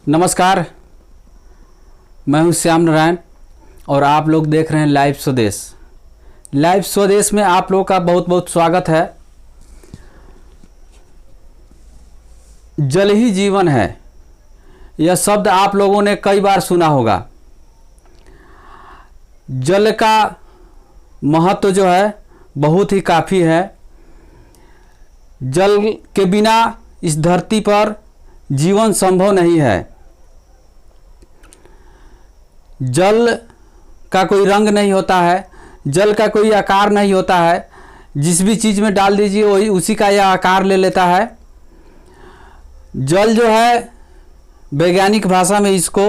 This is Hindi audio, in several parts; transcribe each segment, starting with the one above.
नमस्कार, मैं हूं श्याम नारायण और आप लोग देख रहे हैं लाइव स्वदेश। लाइव स्वदेश में आप लोगों का बहुत बहुत स्वागत है। जल ही जीवन है, यह शब्द आप लोगों ने कई बार सुना होगा। जल का महत्व जो है बहुत ही काफ़ी है। जल के बिना इस धरती पर जीवन संभव नहीं है। जल का कोई रंग नहीं होता है, जल का कोई आकार नहीं होता है। जिस भी चीज़ में डाल दीजिए वही उसी का यह आकार ले लेता है। जल जो है वैज्ञानिक भाषा में इसको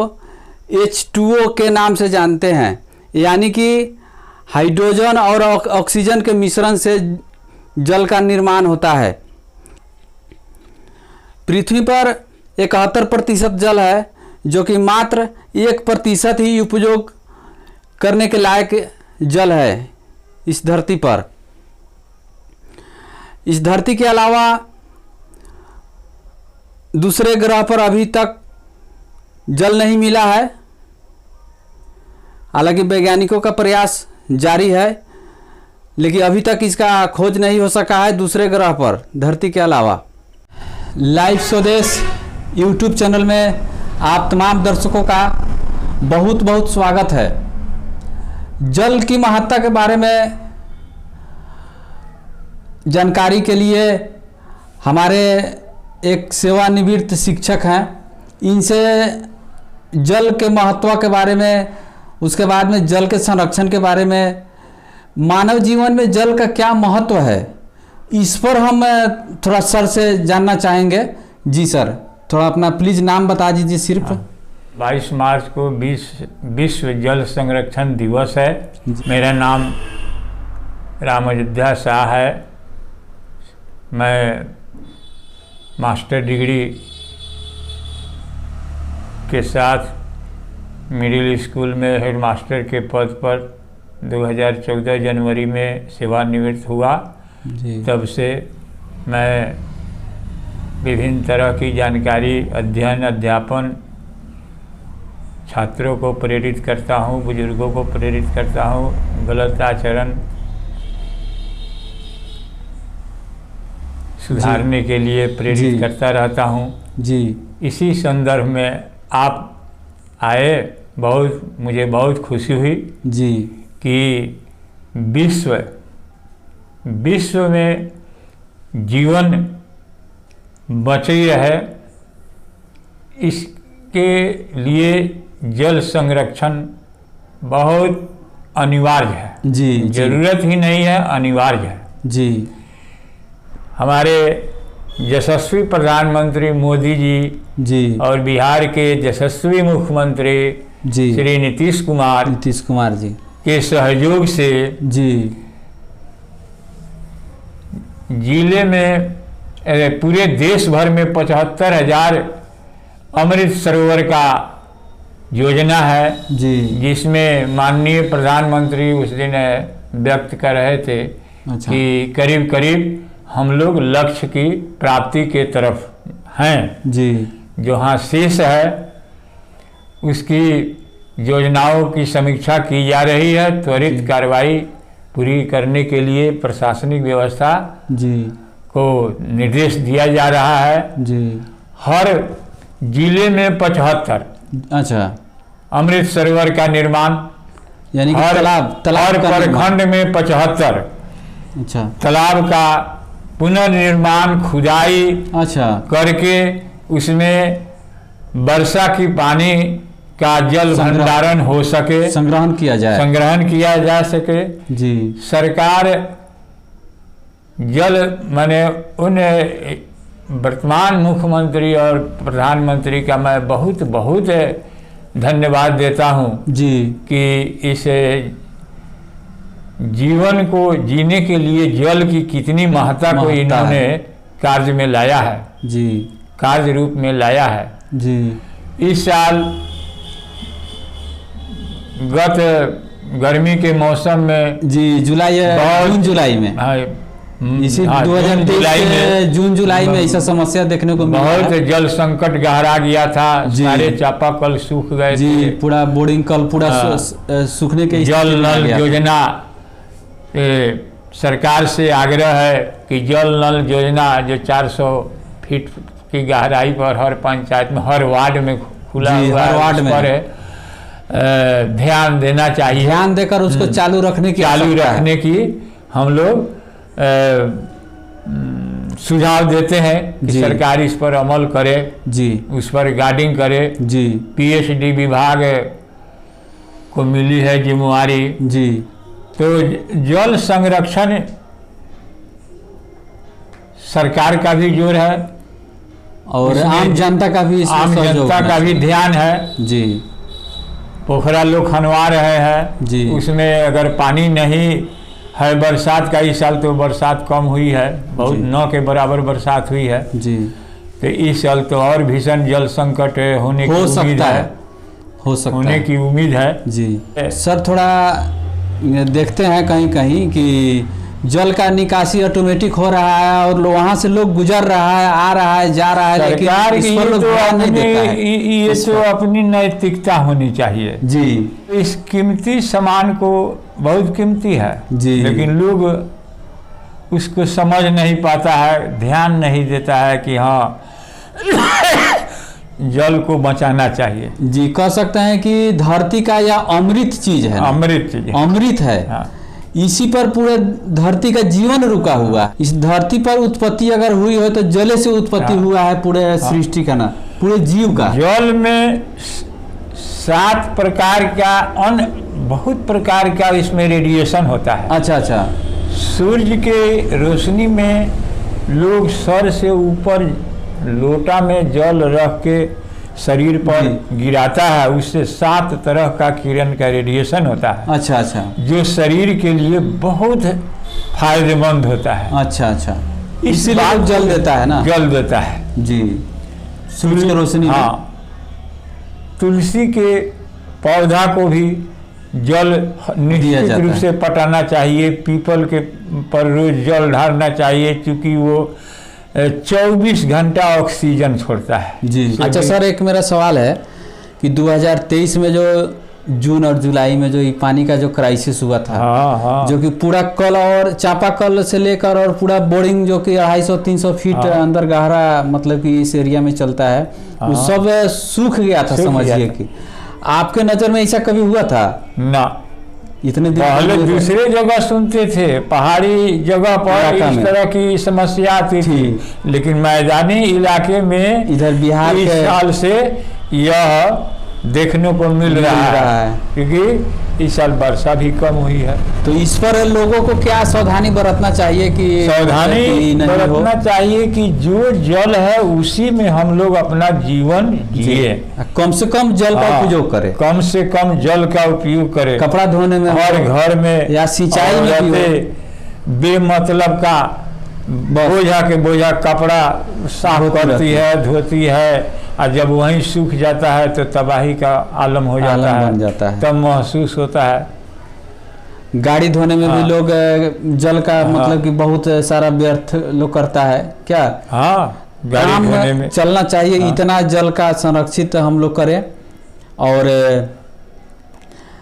H2O के नाम से जानते हैं, यानी कि हाइड्रोजन और ऑक्सीजन के मिश्रण से जल का निर्माण होता है। पृथ्वी पर 71% जल है, जो कि मात्र 1% ही उपयोग करने के लायक जल है इस धरती पर। इस धरती के अलावा दूसरे ग्रह पर अभी तक जल नहीं मिला है। हालांकि वैज्ञानिकों का प्रयास जारी है, लेकिन अभी तक इसका खोज नहीं हो सका है दूसरे ग्रह पर धरती के अलावा। लाइव स्वदेश यूट्यूब चैनल में आप तमाम दर्शकों का बहुत बहुत स्वागत है। जल की महत्ता के बारे में जानकारी के लिए हमारे एक सेवानिवृत्त शिक्षक हैं, इनसे जल के महत्व के बारे में, उसके बाद में जल के संरक्षण के बारे में, मानव जीवन में जल का क्या महत्व है, इस पर हम थोड़ा सर से जानना चाहेंगे। जी सर, थोड़ा अपना प्लीज़ नाम बता दीजिए सिर्फ। 22 मार्च को विश्व जल संरक्षण दिवस है। मेरा नाम राम अयोध्या शाह है। मैं मास्टर डिग्री के साथ मिडिल स्कूल में हेडमास्टर के पद पर 2014 जनवरी में सेवानिवृत्त हुआ। तब से मैं विभिन्न तरह की जानकारी, अध्ययन, अध्यापन, छात्रों को प्रेरित करता हूँ, बुजुर्गों को प्रेरित करता हूँ, गलत आचरण सुधारने के लिए प्रेरित करता रहता हूँ। जी, इसी संदर्भ में आप आए, मुझे बहुत खुशी हुई जी कि विश्व में जीवन बची रहे, इसके लिए जल संरक्षण बहुत अनिवार्य है। जी, जरूरत ही नहीं है, अनिवार्य है। जी, हमारे यशस्वी प्रधानमंत्री मोदी जी और बिहार के यशस्वी मुख्यमंत्री जी श्री नीतीश कुमार जी के सहयोग से जी जिले में पूरे देश भर में 75,000 अमृत सरोवर का योजना है जी, जिसमें माननीय प्रधानमंत्री उस दिन व्यक्त कर रहे थे। अच्छा। कि करीब करीब हम लोग लक्ष्य की प्राप्ति के तरफ हैं जी। जो हाँ शेष है उसकी योजनाओं की समीक्षा की जा रही है। त्वरित कार्रवाई पूरी करने के लिए प्रशासनिक व्यवस्था जी को निर्देश दिया जा रहा है। जी, हर जिले में 75 अच्छा अमृत सरोवर का निर्माण, यानी कि तालाब प्रखंड में 75 अच्छा तालाब का पुनर्निर्माण, खुदाई अच्छा करके उसमें वर्षा की पानी का जल भंडारण हो सके, संग्रहण किया जा सके। जी, सरकार जल माने उन वर्तमान मुख्यमंत्री और प्रधानमंत्री का मैं बहुत बहुत धन्यवाद देता हूँ जी कि इस जीवन को जीने के लिए जल की कितनी महत्ता को इन्होंने कार्य में लाया है, जी कार्य रूप में लाया है। जी, इस साल गत गर्मी के मौसम में जी जून जुलाई में इसी हाँ, 2023 जून जुलाई में ऐसा समस्या देखने को मिला बहुत है। जल संकट गहरा गया था, सारे चापाकल सूख गए जी, थे। पूरा बोर्डिंग कल पूरा सूखने के जल स्थिति में आ नल गया था। योजना सरकार से आग्रह है कि जल नल योजना जो 400 फीट की गहराई पर हर पंचायत में, हर वार्ड में खुला जी, हुआ हर है, वार्ड उस में पर ध्यान देना चाहिए। ध्यान देकर उसको चालू रखने की चालू आवश्यकता है। रखने की हम लोग सुझाव देते हैं कि जी। सरकार इस पर अमल करे, जी उस पर गार्डिंग करे। जी पीएचडी विभाग को मिली है जिम्मेवारी। जी तो जल संरक्षण सरकार का भी जोर है और इसमें आम जनता का भी इसमें आम सहयोग जनता होना का भी चाहिए। ध्यान है। जी पोखरा लोग खनवा रहे हैं, जी। उसमें अगर पानी नहीं है, बरसात का इस साल तो बरसात कम हुई है, बहुत जी। 9 के बराबर बरसात हुई है, जी तो इस साल तो और भीषण जल संकट होने की हो उम्मीद सकता है, है, हो सकता होने है। की उम्मीद है। जी सर, थोड़ा देखते हैं कहीं कहीं कि जल का निकासी ऑटोमेटिक हो रहा है और वहाँ से लोग गुजर रहा है, आ रहा है, जा रहा है, लेकिन सरकार इस की पर लोग तो ध्यान नहीं देता है। ये इस तो पर। अपनी नैतिकता होनी चाहिए। जी इस कीमती सामान को, बहुत कीमती है जी। लेकिन लोग उसको समझ नहीं पाता है, ध्यान नहीं देता है कि हाँ जल को बचाना चाहिए। जी, कह सकते हैं कि धरती का यह अमृत चीज है ना? अमृत चीज है। अमृत है। हाँ। इसी पर पूरे धरती का जीवन रुका हुआ है। इस धरती पर उत्पत्ति अगर हुई हो तो जले से उत्पत्ति हाँ। हुआ है पूरे सृष्टि का ना, पूरे जीव का। जल में 7 प्रकार का बहुत प्रकार का इसमें रेडिएशन होता है। अच्छा अच्छा। सूर्य के रोशनी में लोग सर से ऊपर लोटा में जल रख के शरीर पर गिराता है, उससे 7 तरह का किरण का रेडिएशन होता है। अच्छा अच्छा। जो शरीर के लिए बहुत फायदेमंद होता है। अच्छा अच्छा, इस इसीलिए बात लोग जल को देता है ना? जल देता है जी, सूर्य की रोशनी में। हाँ, तुलसी के पौधा को भी जल निश्चित जाता रूप है। से पटाना चाहिए। पीपल के पर रोज जल ढालना चाहिए, क्योंकि वो 24 घंटा ऑक्सीजन छोड़ता है। जी। अच्छा सर, एक मेरा सवाल है कि 2023 में जो जून और जुलाई में जो ये पानी का जो क्राइसिस हुआ था, हाँ हाँ, जो कि पूरा कल और चापाकल से लेकर और पूरा बोरिंग जो कि 250-300 फीट हाँ। अंदर गहरा मतलब कि इस एरिया में चलता है, वो हाँ। सब सूख गया था, सूख समझिए गया था। कि आपके नज़र में ऐसा कभी हुआ था? ना, इतने दिन पहले हुए थे? दूसरे जगह सुनते थे, पहाड़ी जगह पर इलाका इस में। तरह की समस्या आती थी, लेकिन मैदानी इलाके में इधर बिहार इस के साल से यह देखने को मिल रहा है, क्योंकि इस साल वर्षा भी कम हुई है। तो इस पर लोगों को क्या सावधानी बरतना चाहिए कि सावधानी नहीं हो? बरतना चाहिए कि जो जल है उसी में हम लोग अपना जीवन जिए, कम से कम जल का उपयोग करें, कम से कम जल का उपयोग करें। कपड़ा धोने में, हर घर में या सिंचाई में भी हो। बेमतलब का बोझा के बोझा कपड़ा साफ करती है, धोती है, और जब वहीं सूख जाता है तो तबाही का आलम हो जाता है, तब महसूस होता है। गाड़ी धोने में भी लोग जल का मतलब कि बहुत सारा व्यर्थ लोग करता है क्या? हाँ, गाड़ी धोने में चलना चाहिए। हाँ। इतना जल का संरक्षित हम लोग करें। और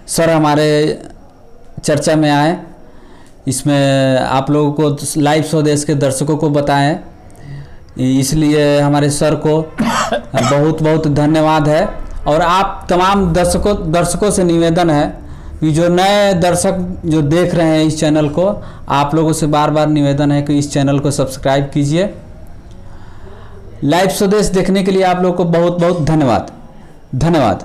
सर, हमारे चर्चा में आए, इसमें आप लोगों को लाइव स्वदेश के दर्शकों को बताएं, इसलिए हमारे सर को बहुत बहुत धन्यवाद है। और आप तमाम दर्शकों से निवेदन है कि जो नए दर्शक जो देख रहे हैं इस चैनल को, आप लोगों से बार बार निवेदन है कि इस चैनल को सब्सक्राइब कीजिए। लाइव स्वदेश देखने के लिए आप लोगों को बहुत बहुत धन्यवाद।